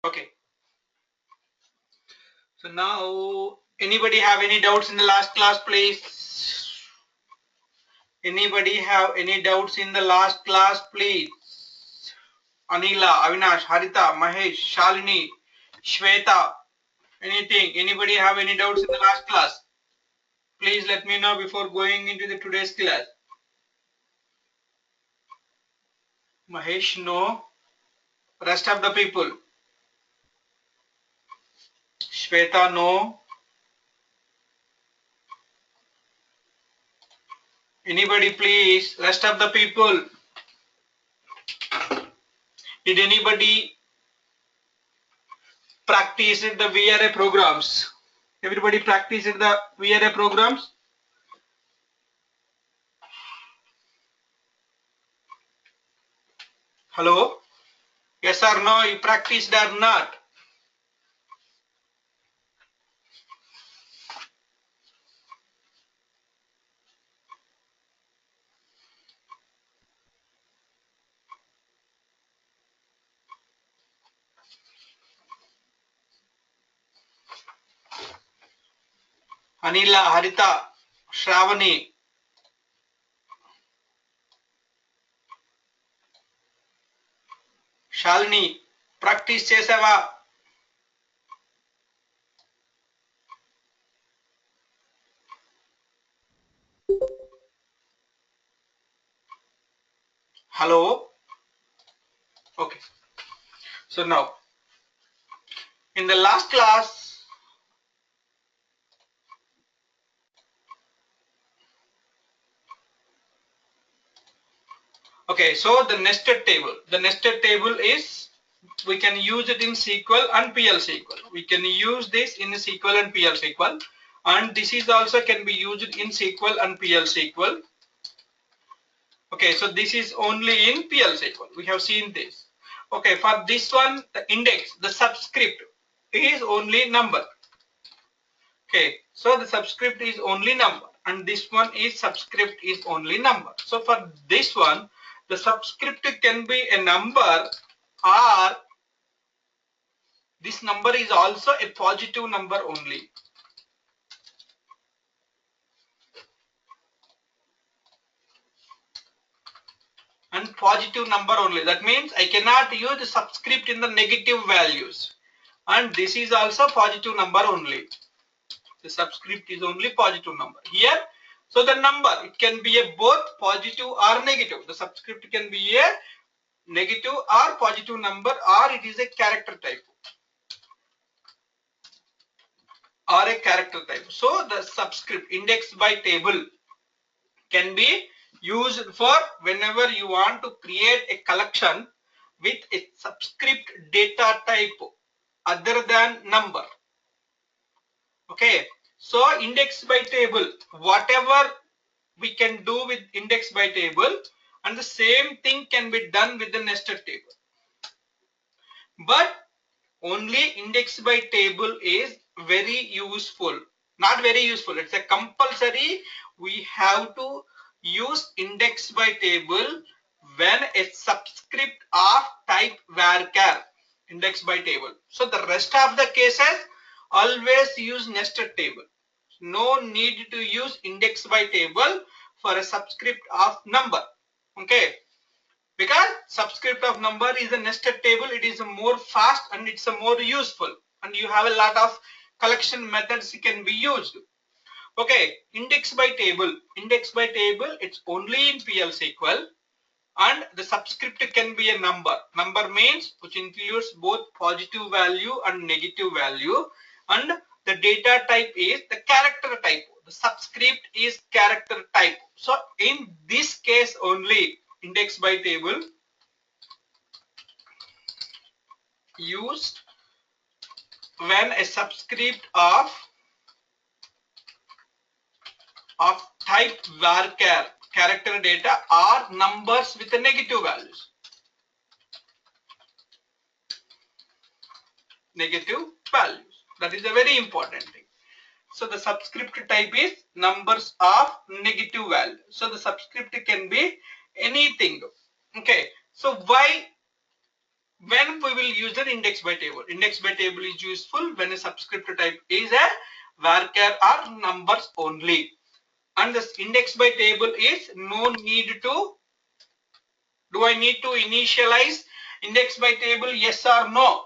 Okay. So now, anybody have any doubts in the last class, please? Anybody have any doubts in the last class, please? Anila, Avinash, Harita, Mahesh, Shalini, Shweta, anything? Anybody have any doubts in the last class? Please let me know before going into the today's class. Mahesh, no. Rest of the people. Shweta, no. Anybody please? Rest of the people. Did anybody practice the VRA programs? Everybody practice the VRA programs? Hello? Yes or no? You practiced or not? Anila, Harita, Shravani. Shalini, practice chesava. Hello? Okay. So now, in the last class, okay, so the nested table is, we can use it in SQL and PL SQL. We can use this in SQL and PL SQL, and this is also can be used in SQL and PL SQL. Okay, so this is only in PL SQL. We have seen this. Okay, for this one, the index, the subscript is only number. Okay, so the subscript is only number, and this one is subscript is only number. So for this one, the subscript can be a number, or this number is also a positive number only. And positive number only. That means I cannot use the subscript in the negative values. And this is also positive number only. The subscript is only positive number here. So the number, it can be a both positive or negative. The subscript can be a negative or positive number, or it is a character type. Or a character type. So the subscript index by table can be used for whenever you want to create a collection with a subscript data type other than number. Okay, so index by table, whatever we can do with index by table, and the same thing can be done with the nested table. But only index by table is very useful. Not very useful, it's a compulsory. We have to use index by table when a subscript of type varchar, index by table. So the rest of the cases always use nested table. No need to use index by table for a subscript of number. Okay, because subscript of number is a nested table, it is a more fast and it's a more useful, and you have a lot of collection methods can be used. Okay, index by table, it's only in PL SQL, and the subscript can be a number. Number means which includes both positive value and negative value, and the data type is the character type. The subscript is character type. So in this case only, index by table used when a subscript of type varchar, character data, are numbers with the negative values. Negative values. That is a very important thing. So the subscript type is numbers of negative value. So the subscript can be anything. Okay. So why when we will use an index by table. Index by table is useful when a subscript type is a varchar or numbers only. And this index by table is no need to, do I need to initialize index by table, yes or no?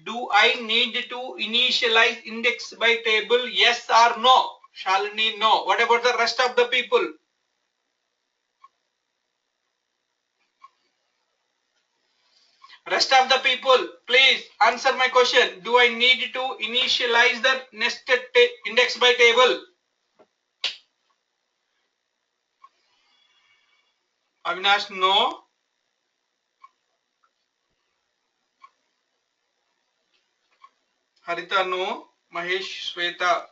Do I need to initialize index by table, yes or no? Shalini, no. What about the rest of the people? Rest of the people, please answer my question. Do I need to initialize the nested index by table? Avinash, no. Harita, no. Mahesh, Sweta.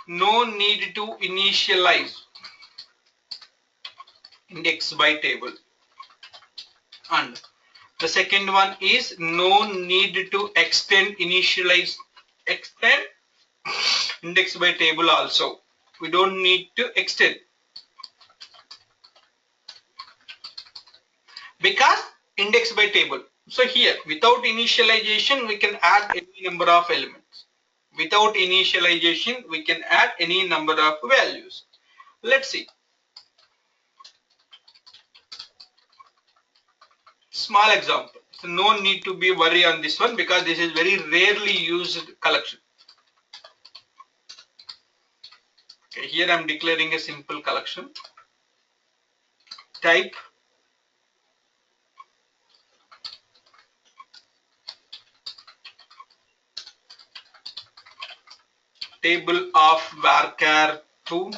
No need to initialize index by table. And the second one is no need to extend index by table also. We don't need to extend because index by table. So here without initialization we can add any number of elements. Without initialization we can add any number of values. Let's see. Small example. So no need to be worry on this one because this is very rarely used collection. Okay, here I am declaring a simple collection. Type table of varchar 2.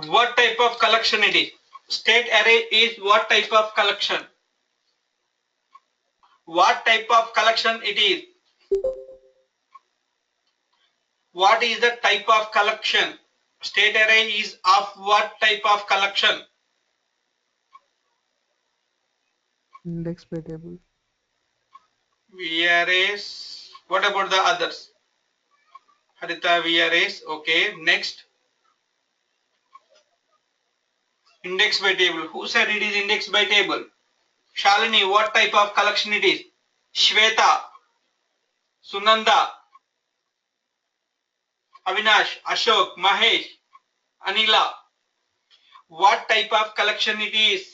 What type of collection it is? State array is what type of collection? What type of collection it is? What is the type of collection? State array is of what type of collection? Index by table. VRAs. What about the others? Harita, VRAs. Okay. Next. Index by table. Who said it is index by table? Shalini, what type of collection it is? Shweta, Sunanda, Avinash, Ashok, Mahesh, Anila. What type of collection it is?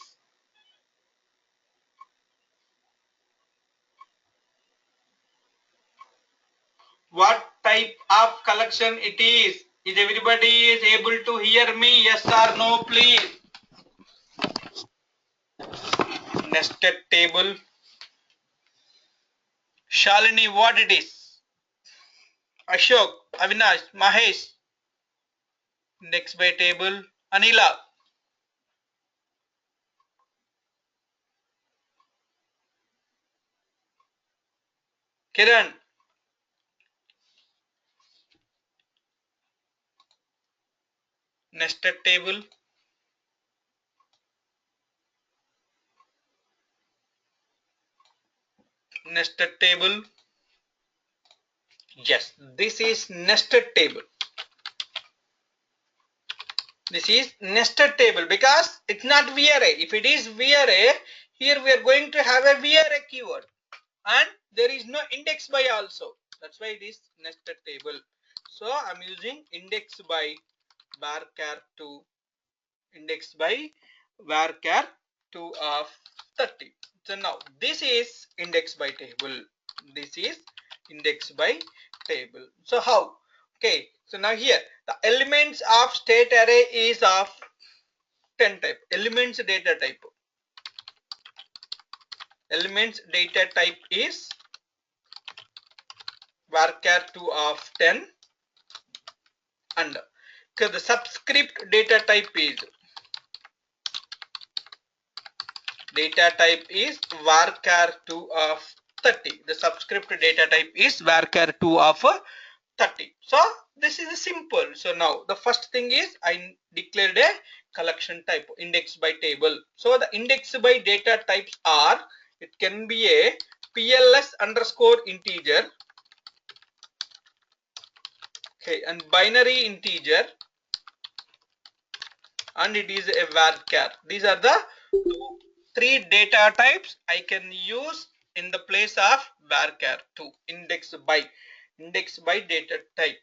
What type of collection it is? Is everybody is able to hear me? Yes or no, please? Nested table. Shalini, what it is? Ashok, Avinash, Mahesh. Index by table. Anila. Kiran. Nested table. Nested table. Yes, this is nested table. This is nested table because it's not VRA. If it is VRA, here we are going to have a VRA keyword and there is no index by also. That's why it is nested table. So I'm using index by varchar 2, index by varchar 2 of 30. So now this is index by table. This is index by table. So how? Okay, so now here the elements of state array is of 10 type. Elements data type. Elements data type is varchar 2 of 10 and the subscript data type is varchar 2 of 30. The subscript data type is varchar 2 of 30. So this is simple. So now the first thing is I declared a collection type index by table. So the index by data types are, it can be a PLS underscore integer, okay, and binary integer, and it is a varchar. These are the three data types I can use in the place of varchar 2, index by data type.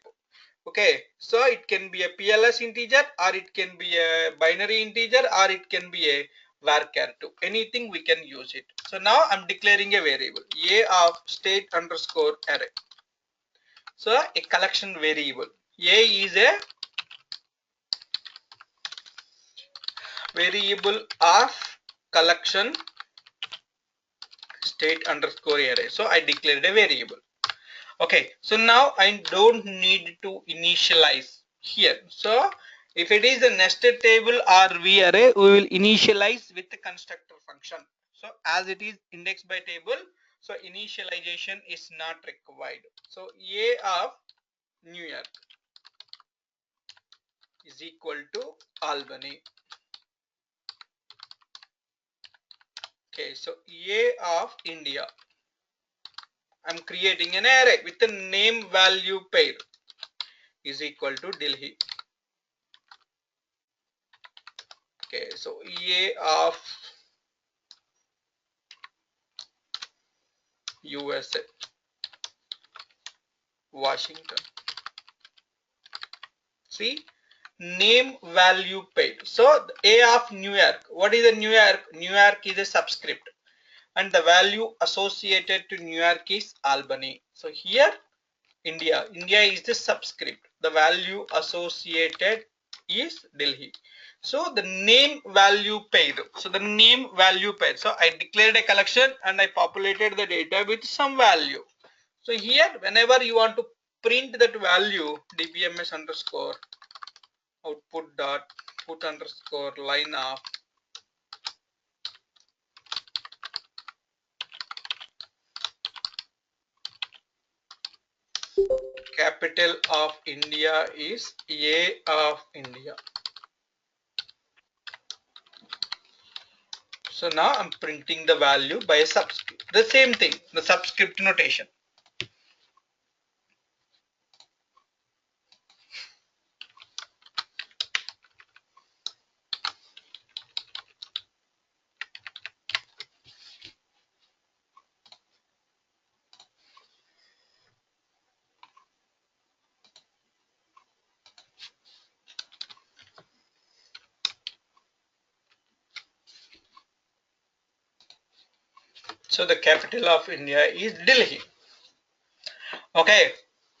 Okay, so it can be a PLS integer, or it can be a binary integer, or it can be a varchar 2. Anything we can use it. So now I'm declaring a variable a of state underscore array. So a collection variable. A is a variable of collection state underscore array. So I declared a variable. Okay, so now I don't need to initialize here. So if it is a nested table or V array, we will initialize with the constructor function. So as it is index by table, so initialization is not required. So A of New York is equal to Albany. Okay, so A of India, I'm creating an array with the name value pair is equal to Delhi. Okay, so A of USA, Washington. See, name value pair. So A of New York. What is a New York? New York is a subscript, and the value associated to New York is Albany. So here India is the subscript. The value associated is Delhi. So the name value pair. So the name value pair. So I declared a collection and I populated the data with some value. So here whenever you want to print that value, dbms underscore output dot put underscore line of capital of India is A of India. So now I'm printing the value by a subscript. The same thing, the subscript notation. So the capital of India is Delhi. Okay,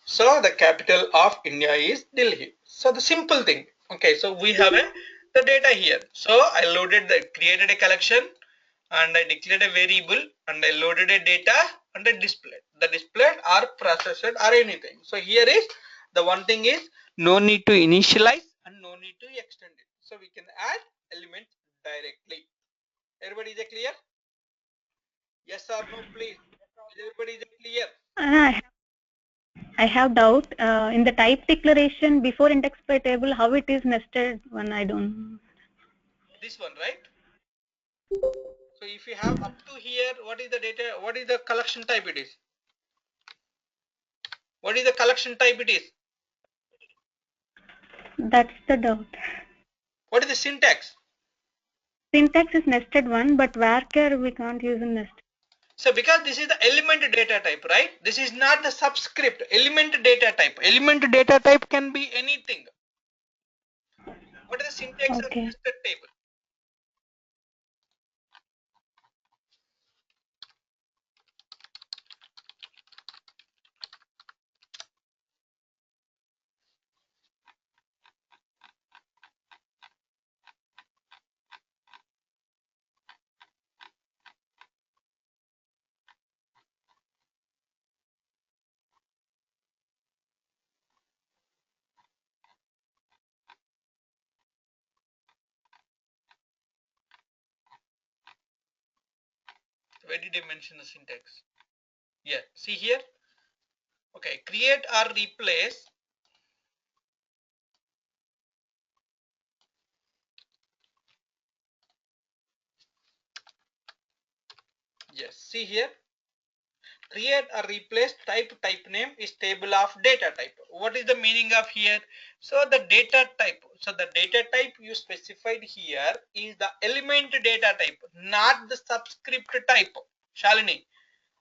so the capital of India is Delhi. So the simple thing. Okay, so we have the data here. So I created a collection, and I declared a variable, and I loaded a data, and I displayed. The displayed or processed or anything. So here is the one thing is no need to initialize and no need to extend it. So we can add elements directly. Everybody is clear? Yes or no, please? Everybody is clear? I I have doubt in the type declaration before index by table, how it is nested one. I don't. This one, right? So if you have up to here, what is the data? What is the collection type it is? What is the collection type it is? That's the doubt. What is the syntax? Syntax is nested one, but varchar we can't use in nested. So because this is the element data type, right? This is not the subscript. Element data type. Element data type can be anything. What is the syntax of Okay. nested table? Where did I mention the syntax? Yeah, see here. Okay, create or replace. Yes, see here. create or replace type name is table of data type. What is the meaning of here? So the data type, so the data type you specified here is the element data type, not the subscript type. Shalini,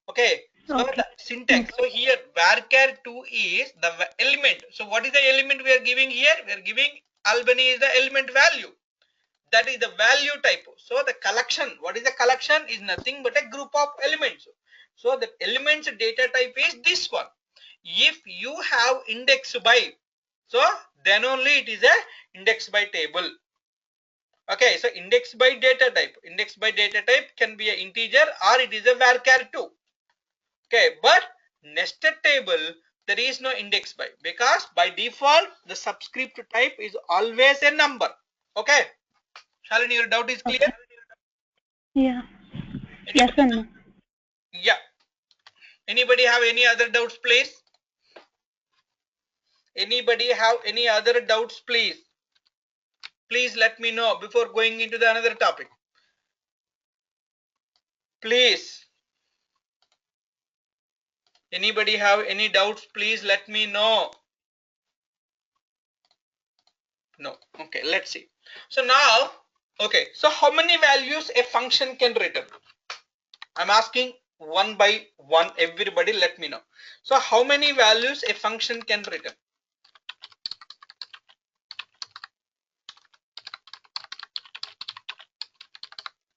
okay, so Okay. the syntax, so here varchar 2 is the element. So what is the element we are giving here? We are giving Albany is the element value, that is the value type. So the collection, what is the collection, is nothing but a group of elements. So the elements data type is this one. If you have index by, so then only it is a index by table. Okay, so index by data type, can be an integer or it is a varchar 2. Okay, but nested table there is no index by, because by default the subscript type is always a number. Okay, Shalini, your doubt is clear? Okay. Yeah. Yes Anybody? and no. Yeah. Anybody have any other doubts, please? Anybody have any other doubts, please? Please let me know before going into the another topic. Please. Anybody have any doubts? Please let me know. No. Okay, let's see. So now, okay, so how many values a function can return? I'm asking one by one, everybody let me know. So how many values a function can return?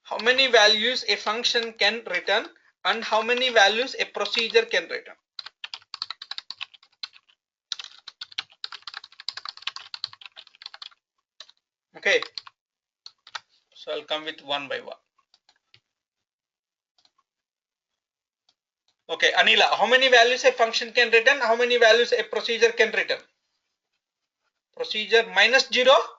How many values a function can return and how many values a procedure can return? Okay, so I'll come with one by one. Okay, Anila, how many values a function can return? How many values a procedure can return? Procedure -0.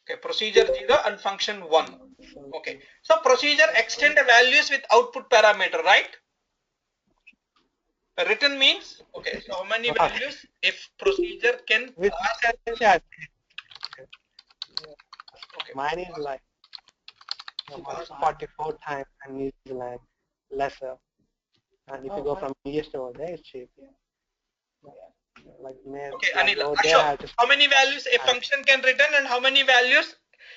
Okay, procedure 0 and function 1. Okay, so procedure extend the values with output parameter, right? Return means, okay, so how many values if procedure can With pass? Okay, mine is like 44 times and New Zealand lesser. And if you go from US to over there, it's cheap. Like, okay, like Anila, over there, Ashok, I just how many values a function can return and how many values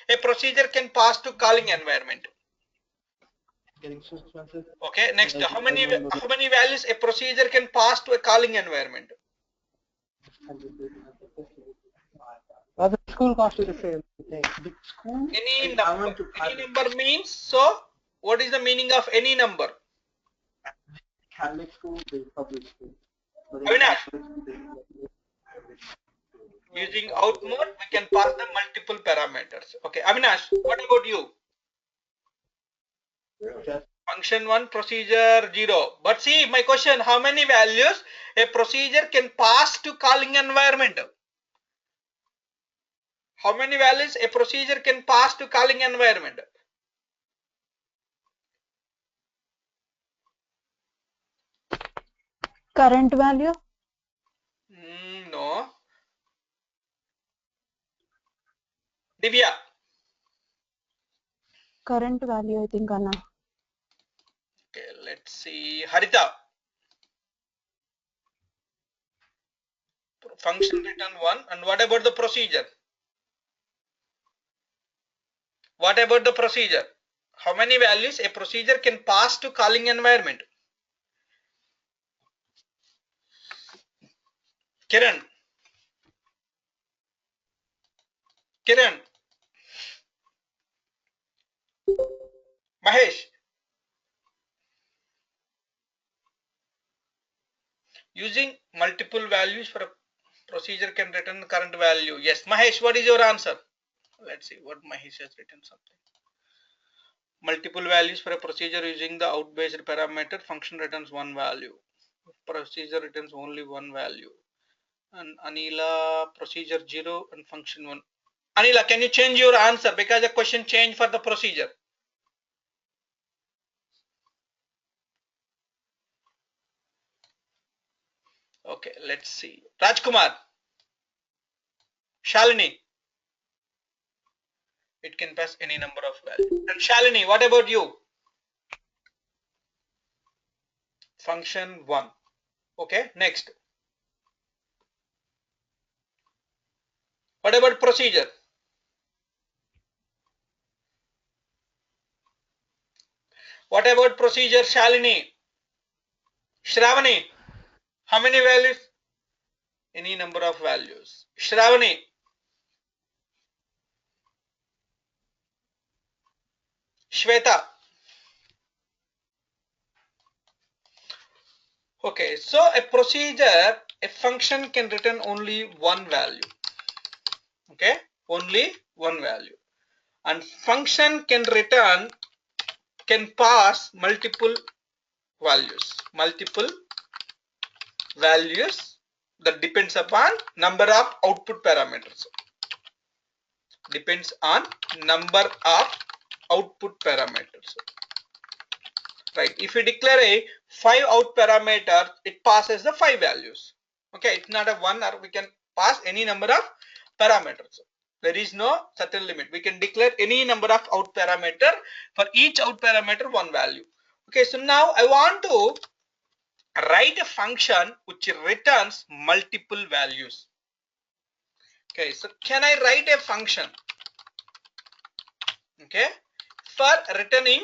a procedure can pass to calling environment? getting so expensive. Okay, next, how many values a procedure can pass to a calling environment? Well, the school cost is the same thing. The school, Any I number. went to Any number means, so what is the meaning of any number? Catholic school, the public school. So they Avinash, using out mode, we can pass the multiple parameters. Okay, Avinash, what about you? just Function 1, procedure 0. But see, my question, how many values a procedure can pass to calling environment? How many values a procedure can pass to calling environment? Current value. No. Divya. Current value, I think, Anna. Okay, let's see. Harita. Function return 1. And what about the procedure? What about the procedure? How many values a procedure can pass to calling environment? Kiran. Kiran. Mahesh. Using multiple values for a procedure can return the current value. Yes, Mahesh, what is your answer? Let's see what Mahesh has written something. Multiple values for a procedure using the out-based parameter, function returns one value. Procedure returns only one value. And Anila, procedure 0 and function 1. Anila, can you change your answer because the question changed for the procedure? Okay, let's see. Rajkumar. Shalini. It can pass any number of values. And Shalini, what about you? function 1. Okay, next. What about procedure? What about procedure, Shalini? Shravani? How many values? Any number of values. Shravani? Shweta? Okay, so a procedure, a function can return only one value. Okay, only one value. And function can pass multiple values. Multiple values that depends upon number of output parameters. Depends on number of output parameters. Right, if we declare a 5 out parameter, it passes the 5 values. Okay, it's not a 1, or we can pass any number of parameters. There is no certain limit. We can declare any number of out parameter. For each out parameter, one value. Okay, so now I want to write a function which returns multiple values. Okay, so can I write a function, okay, for returning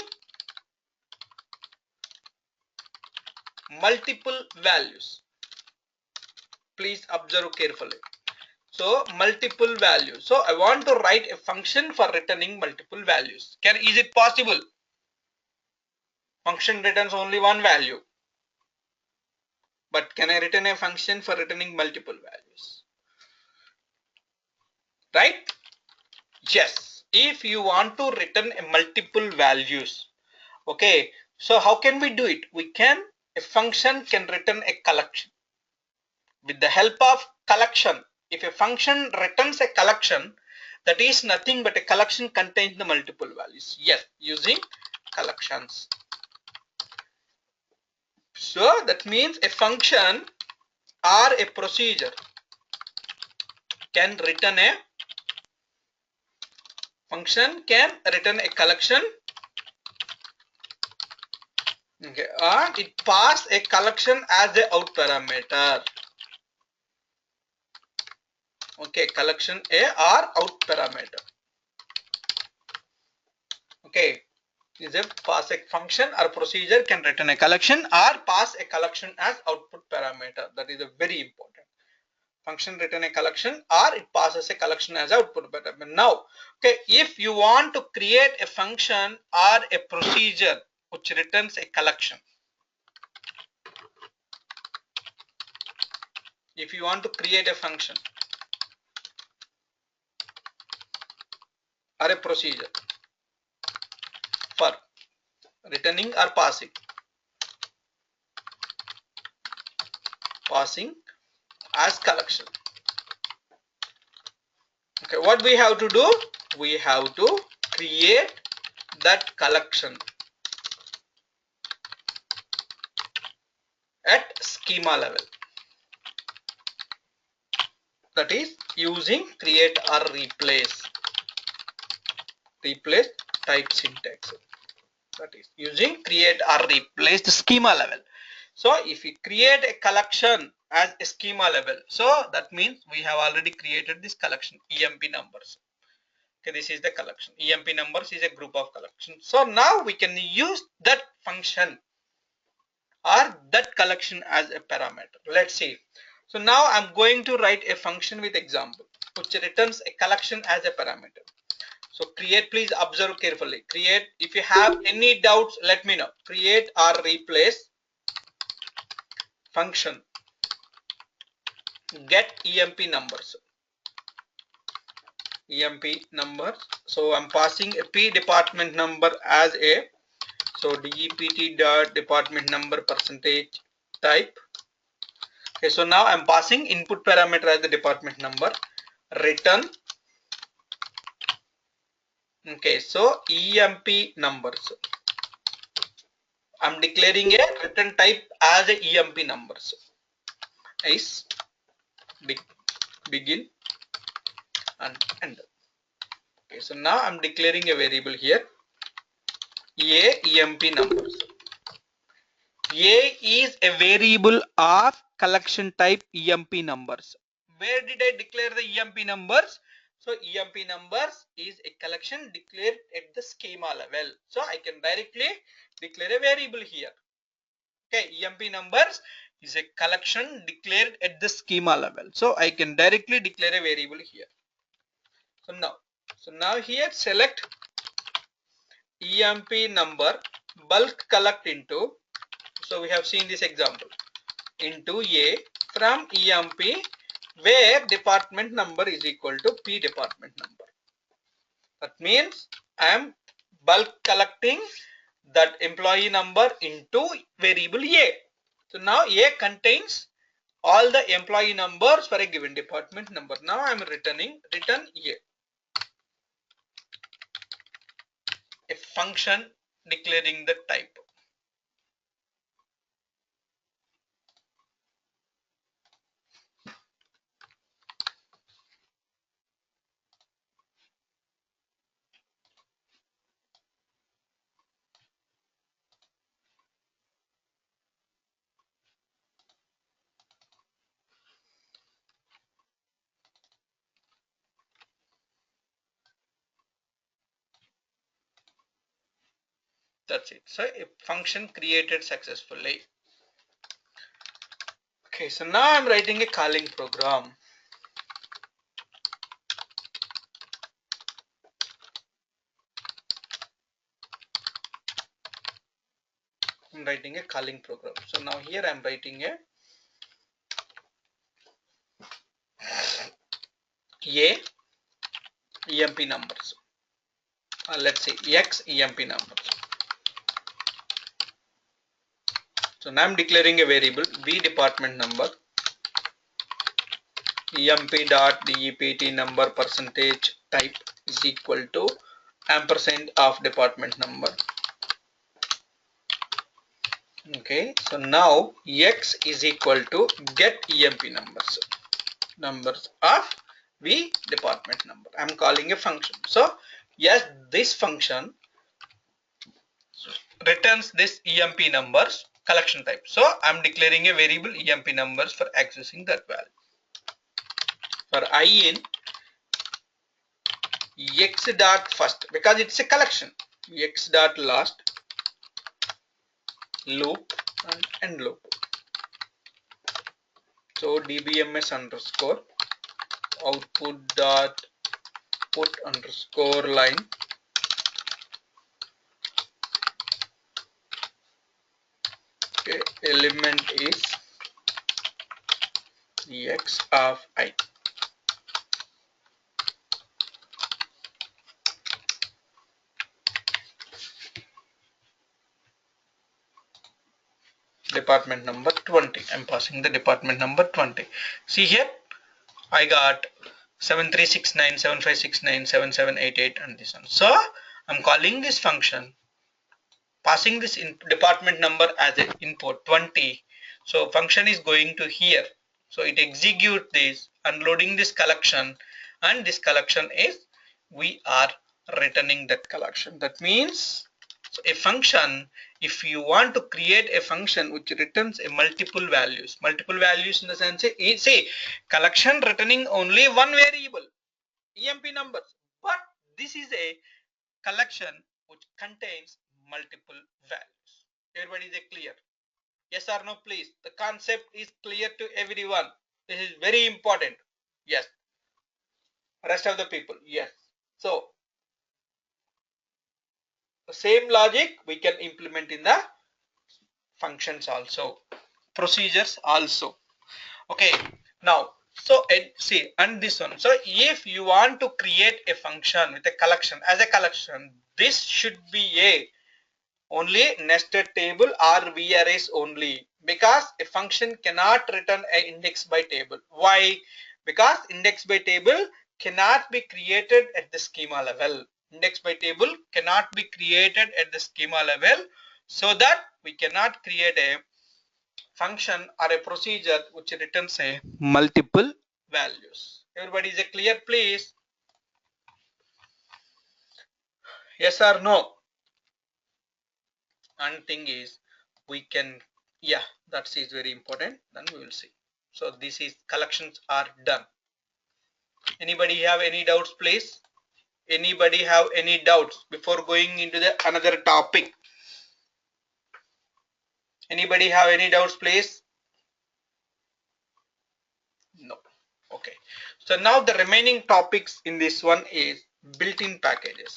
multiple values? Please observe carefully. So multiple values. So I want to write a function for returning multiple values. Is it possible? Function returns only one value. But can I return a function for returning multiple values? Right? Yes. If you want to return a multiple values. Okay. So how can we do it? A function can return a collection. With the help of collection, if a function returns a collection, that is nothing but a collection contains the multiple values. Yes, using collections. So that means a function or a procedure can return a collection. Okay, and it pass a collection as a out parameter. Okay, collection A or out parameter. Okay, is a pass a function or procedure can return a collection or pass a collection as output parameter. That is a very important. Function return a collection or it passes a collection as output parameter. Now, okay, if you want to create a function or a procedure which returns a collection, if you want to create a function or a procedure for returning or passing as collection. Okay, what we have to do? We have to create that collection at schema level. That is using create or replace type syntax. That is using create or replace the schema level. So if we create a collection as a schema level, so that means we have already created this collection EMP numbers. Okay, this is the collection. EMP numbers is a group of collections. So now we can use that function or that collection as a parameter. Let's see. So now I'm going to write a function with example which returns a collection as a parameter. So create, please observe carefully. Create, if you have any doubts, let me know. Create or replace function get EMP numbers. EMP numbers. So I'm passing a P department number as a, so DEPT dot department number percentage type. Okay, so now I'm passing input parameter as the department number, return. Okay, so EMP numbers. I'm declaring a return type as a EMP numbers. Is begin and end. Okay, so now I'm declaring a variable here, EMP numbers. A is a variable of collection type EMP numbers. Where did I declare the EMP numbers? So EMP numbers is a collection declared at the schema level. So I can directly declare a variable here. Okay, EMP numbers is a collection declared at the schema level. So I can directly declare a variable here. So now here select EMP number bulk collect into. So we have seen this example into A from EMP where department number is equal to P department number. That means I am bulk collecting that employee number into variable A. So now A contains all the employee numbers for a given department number. Now I am return A. A function declaring the type. That's it. So a function created successfully. Okay, so now I'm writing a calling program. I'm writing a calling program. So now here I'm writing a EMP numbers. Let's say X EMP numbers. So now I'm declaring a variable V department number EMP dot DEPT number percentage type is equal to ampersand of department number. Okay, so now X is equal to get EMP numbers of V department number. I'm calling a function. So yes, this function returns this EMP numbers collection type. So I'm declaring a variable EMP numbers for accessing that value. For I in X dot first, because it's a collection, X dot last loop and end loop. So dbms underscore output dot put underscore line okay, element is X of I. Department number 20. I'm passing the department number 20. See here, I got 7369, 7569, 7788 and this one. So I'm calling this function, passing this in department number as an input 20. So function is going to here. So it execute this, unloading this collection, and this collection is we are returning that collection. That means so a function, if you want to create a function which returns a multiple values in the sense, say collection returning only one variable EMP numbers, but this is a collection which contains multiple values. Everybody is clear? Yes or no, please? The concept is clear to everyone. This is very important. Yes. Rest of the people, yes. So the same logic we can implement in the functions also, procedures also. Okay, now so see, and this one. So if you want to create a function with a collection as a collection, this should be a only nested table or VRS only, because a function cannot return an index by table. Why? Because index by table cannot be created at the schema level. Index by table cannot be created at the schema level, so that we cannot create a function or a procedure which returns a multiple values. Everybody is clear, please? Yes or no? And thing is, we can Yeah, that is very important. Then we will see. So this is collections are done. Anybody have any doubts, please? Anybody have any doubts before going into the another topic? Anybody have any doubts, please? No. Okay. So now the remaining topics in this one is built-in packages.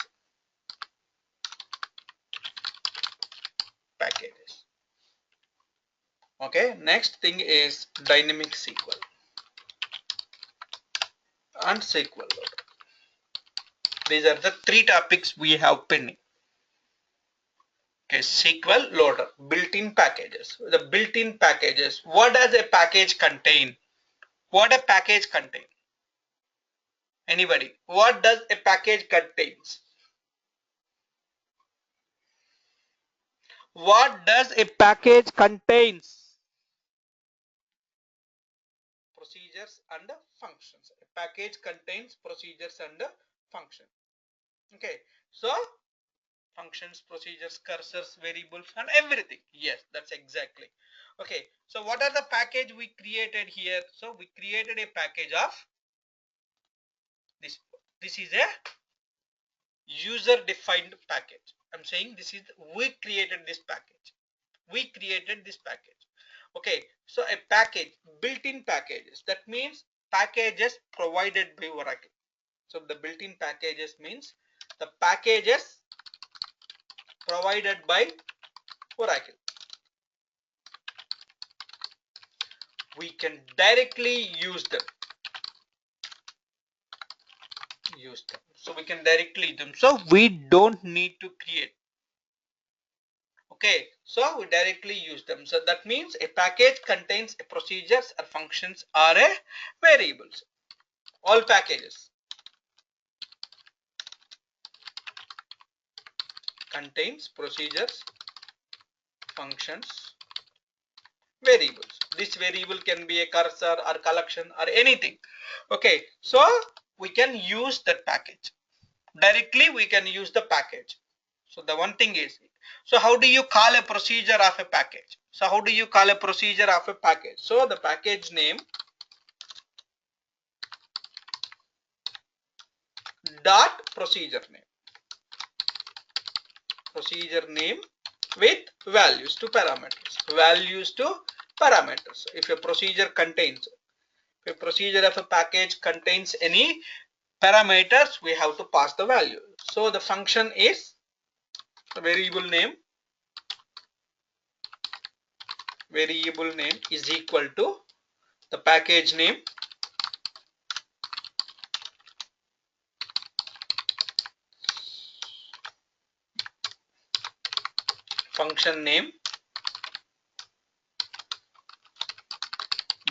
Okay. Next thing is dynamic SQL and SQL loader. These are the three topics we have pending. Okay, SQL loader, built-in packages. The built-in packages. What does a package contain? What a package contain? Anybody? What does a package contains? What does a package contains? Procedures and functions. A package contains procedures and functions. Okay, so functions, procedures, cursors, variables, and everything. Yes, that's exactly. Okay, so what are the package we created here? So we created a package of this. This is a user defined package. I'm saying this is, we created this package. We created this package. Okay, so a package, built-in packages, that means packages provided by Oracle. So the built-in packages means the packages provided by Oracle. We can directly use them. So we can directly use them. So we don't need to create. Okay, so we directly use them. So that means a package contains a procedures or functions or a variables. All packages contains procedures, functions, variables. This variable can be a cursor or collection or anything. Okay, so we can use that package. Directly we can use the package. So the one thing is, so how do you call a procedure of a package? So how do you call a procedure of a package? So the package name dot procedure name with values to parameters. If a procedure contains, if a procedure of a package contains any parameters, we have to pass the value. So the function is the variable name is equal to the package name function name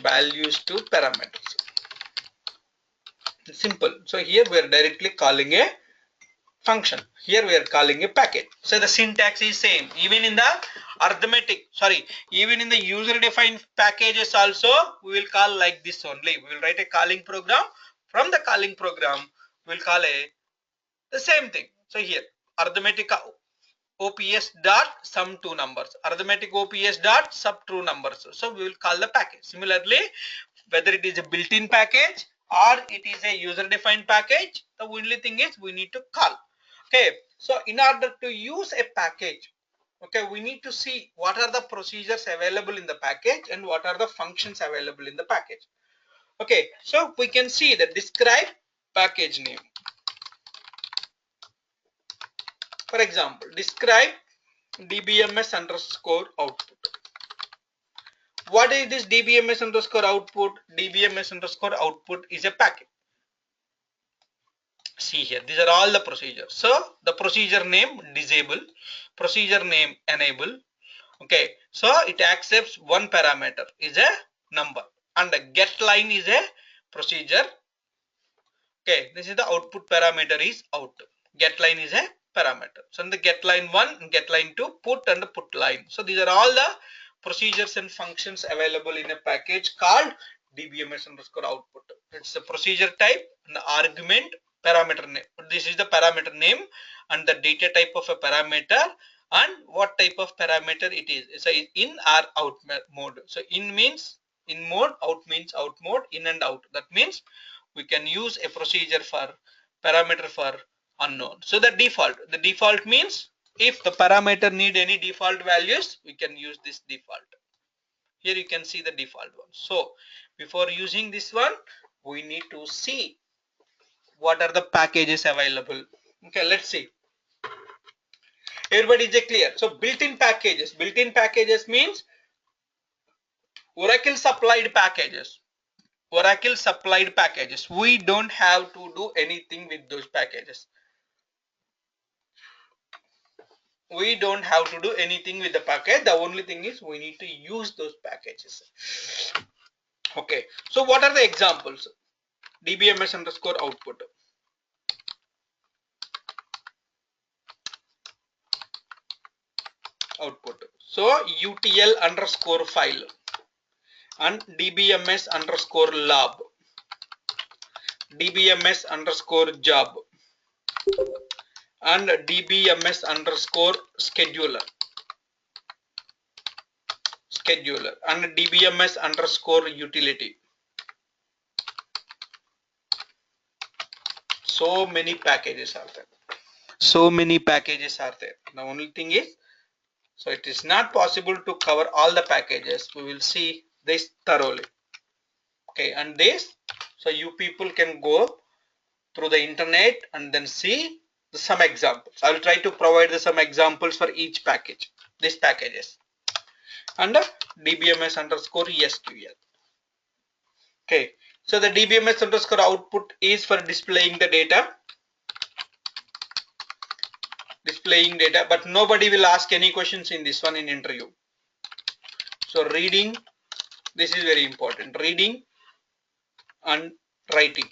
values to parameters. Simple. So here we are directly calling a function. Here we are calling a package. So the syntax is same. Even in the even in the user defined packages also we will call like this only. We will write a calling program. From the calling program we will call the same thing. So here arithmetic OPS dot sum two numbers, arithmetic OPS dot sub true numbers. So we will call the package. Similarly, whether it is a built-in package or it is a user-defined package, the only thing is we need to call. Okay, so in order to use a package, okay, we need to see what are the procedures available in the package and what are the functions available in the package. Okay, so we can see the describe package name. For example, describe dbms underscore output. What is this dbms underscore output? Dbms underscore output is a package. See here, these are all the procedures. So the procedure name disable, procedure name enable. Okay, so it accepts one parameter is a number and the get line is a procedure. Okay, this is the output parameter is out. Get line is a parameter. So in the get line 1, get line 2, put and put line. So these are all the procedures and functions available in a package called dbms underscore output. It's the procedure type and the argument parameter name. This is the parameter name and the data type of a parameter and what type of parameter it is. So in or out mode. So in means in mode, out means out mode, in and out. That means we can use a procedure for parameter for unknown. So the default means if the parameter need any default values, we can use this default. Here you can see the default one. So before using this one, we need to see what are the packages available. Okay, let's see. Everybody is clear? So built-in packages. Built-in packages means Oracle supplied packages. Oracle supplied packages. We don't have to do anything with those packages. We don't have to do anything with the package. The only thing is we need to use those packages. Okay. So what are the examples? DBMS underscore output. So UTL underscore file and DBMS underscore lab, DBMS underscore job and DBMS underscore scheduler and DBMS underscore utility. So many packages are there. The only thing is, so it is not possible to cover all the packages. We will see this thoroughly. Okay, and this, so you people can go through the internet and then see some examples. I will try to provide some examples for each package, these packages, and DBMS underscore SQL. Okay, so the DBMS underscore output is for displaying the data, but nobody will ask any questions in this one in interview. So reading, this is very important, reading and writing.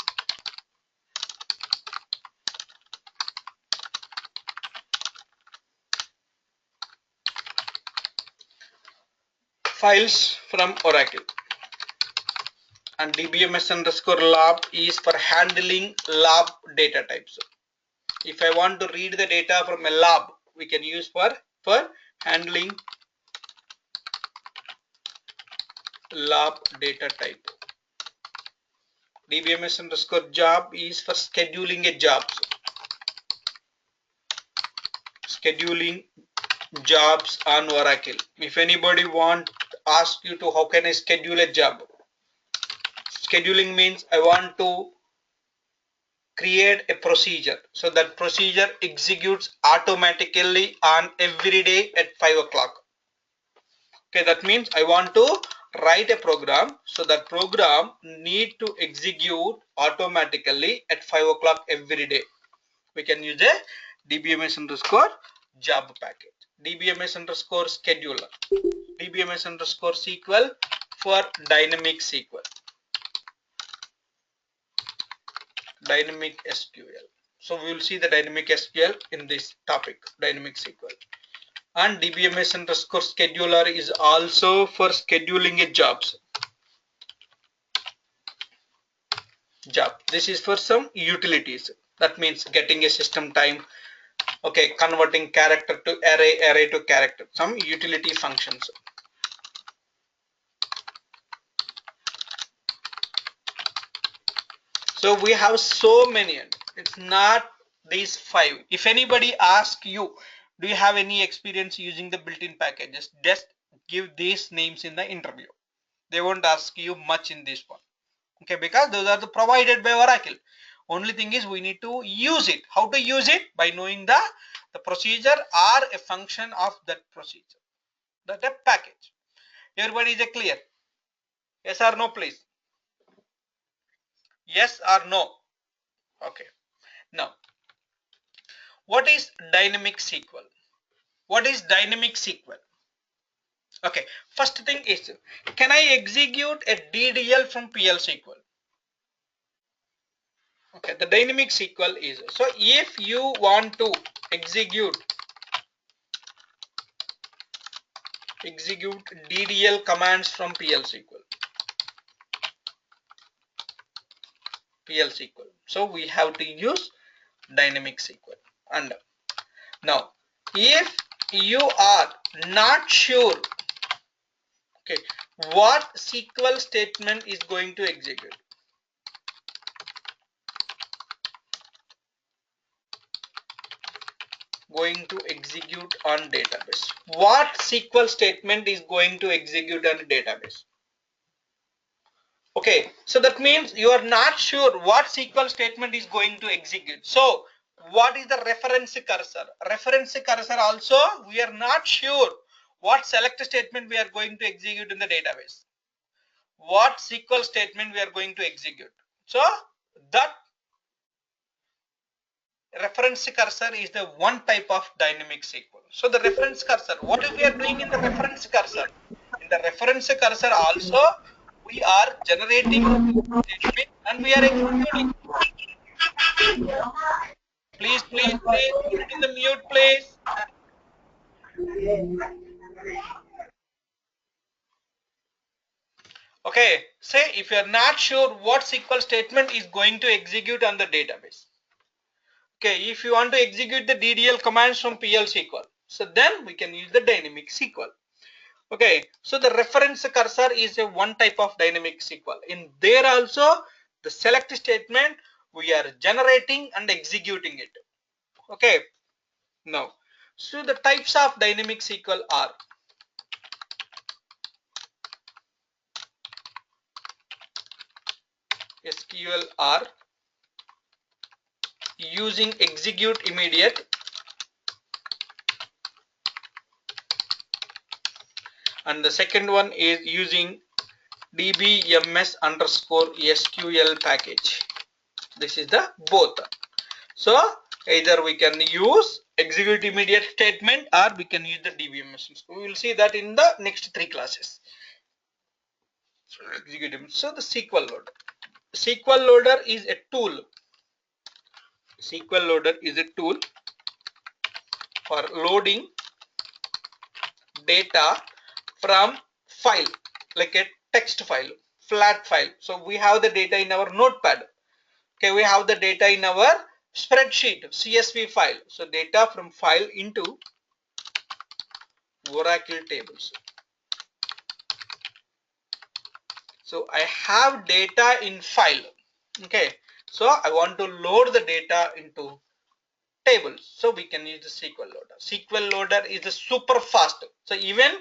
Files from Oracle, and DBMS underscore lab is for handling lab data types. If I want to read the data from a lab, we can use for handling lab data type. DBMS underscore job is for scheduling a jobs. Scheduling jobs on Oracle. If anybody ask you to how can I schedule a job? Scheduling means I want to create a procedure. So that procedure executes automatically on every day at 5 o'clock. Okay, that means I want to write a program. So that program need to execute automatically at 5 o'clock every day. We can use a DBMS underscore job package. DBMS underscore scheduler. DBMS underscore SQL for dynamic SQL. Dynamic SQL. So we will see the dynamic SQL in this topic, dynamic SQL. And DBMS underscore scheduler is also for scheduling a job. This is for some utilities. That means getting a system time. Okay, converting character to array, array to character. Some utility functions. So we have so many. It's not these 5. If anybody asks you, do you have any experience using the built-in packages? Just give these names in the interview. They won't ask you much in this one. Okay, because those are the provided by Oracle. Only thing is we need to use it. How to use it? By knowing the procedure or a function of that procedure. That a package. Everybody is clear? Yes or no, please? Yes or no? Okay. Now, what is dynamic SQL? What is dynamic SQL? Okay, first thing is, can I execute a DDL from PL SQL? Okay, the dynamic SQL is, so if you want to execute DDL commands from PL SQL. So we have to use dynamic SQL. And now, if you are not sure, okay, what SQL statement is going to execute. Going to execute on database. What SQL statement is going to execute on database? Okay, so that means you are not sure what SQL statement is going to execute. So what is the reference cursor? Reference cursor also we are not sure what select statement we are going to execute in the database. What SQL statement we are going to execute. So that reference cursor is the one type of dynamic SQL. So the reference cursor, what we are doing in the reference cursor? In the reference cursor also, we are generating statement and we are executing. Please, please, please, put it in the mute, please. Okay, say if you are not sure what SQL statement is going to execute on the database. Okay, if you want to execute the DDL commands from PL SQL, so then we can use the dynamic SQL. Okay, so the reference cursor is a one type of dynamic SQL. In there also, the select statement we are generating and executing it. Okay, now, so the types of dynamic SQL are SQL are using execute immediate, and the second one is using dbms underscore SQL package. This is the both. So either we can use execute immediate statement or we can use the dbms. We will see that in the next 3 classes. So the SQL loader. SQL loader is a tool. SQL loader is a tool for loading data from file, like a text file, flat file. So we have the data in our notepad. Okay, we have the data in our spreadsheet, CSV file. So data from file into Oracle tables. So I have data in file. Okay, so I want to load the data into tables. So we can use the SQL loader. SQL loader is a super fast. So even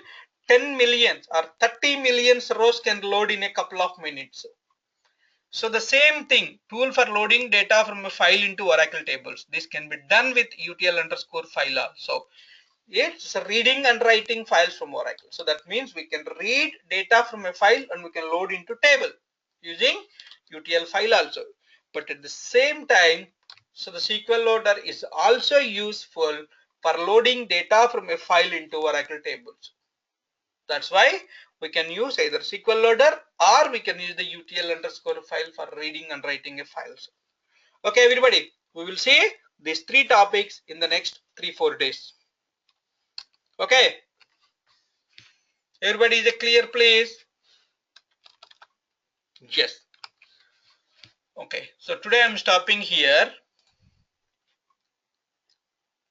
10 million or 30 million rows can load in a couple of minutes. So the same thing, tool for loading data from a file into Oracle tables. This can be done with UTL underscore file also. It's reading and writing files from Oracle. So that means we can read data from a file and we can load into table using UTL file also. But at the same time, so the SQL loader is also useful for loading data from a file into Oracle tables. That's why we can use either SQL loader or we can use the UTL underscore file for reading and writing a files. Okay, everybody, we will see these 3 topics in the next 3-4 days. Okay, everybody is clear, please? Yes. Okay, so today I'm stopping here.